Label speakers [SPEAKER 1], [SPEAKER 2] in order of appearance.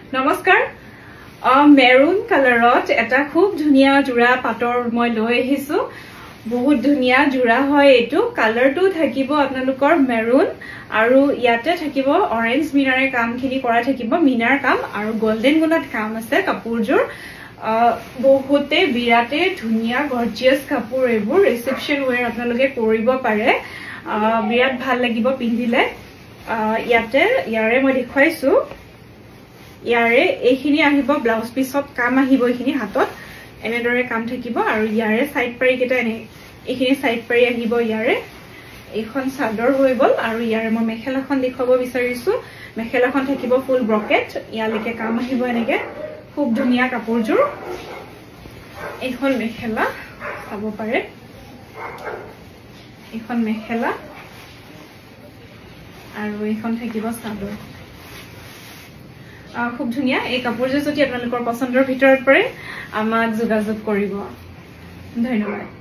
[SPEAKER 1] নমস্কাৰ মেৰুন কালাৰত এটা খুব ধুনিয়া জোৰা পাটৰ মই লৈ আহিছো বহুত ধুনিয়া জোৰা হয় এটো কালাৰটো থাকিব আপোনালোকৰ মেৰুন আৰু ইয়াতে থাকিব অৰেঞ্জ মিনাৰে কামখিনি কৰা থাকিব মিনাৰ কাম আৰু গোল্ডেন গুণত কাম আছে কাপোৰজোৰ বহুতে বিৰাতে ধুনিয়া গৰ্জিয়াস কাপোৰ এবোৰ ৰিসেপশন ওয়্যাৰ আপোনালোকে কৰিব পাৰে বিৰাট ভাল লাগিব পিন্ধিলে ইয়াতে ইয়াৰে মই দেখাইছো ইয়াৰে এইখিনি আহিব ব্লাউজ পিছত কাম আহিব এইখিনি হাতত এনেদৰে কাম থাকিব আৰু ইয়াৰে সাইড পাৰি কেটা এইখিনি সাইড পাৰি আহিব ইয়াৰে এইখন চাদৰ হৈ গল আৰু ইয়াৰে মই মেখেলাখন দেখাব বিচাৰিছো মেখেলাখন থাকিব ফুল ব্ৰকেট ইয়ালৈকে কাম আহিব এনেকে খুব ধুনিয়া কাপোৰজোৰ এইখন মেখেলা চাব পাৰে এইখন মেখেলা আৰু এইখন থাকিব চাদৰ খুব ধুনিয়া এই কাপোৰজোৰ যদি আপোনালোকৰ পছন্দৰ ভিতৰত পৰে আমাক যোগাযোগ কৰিব ধন্যবাদ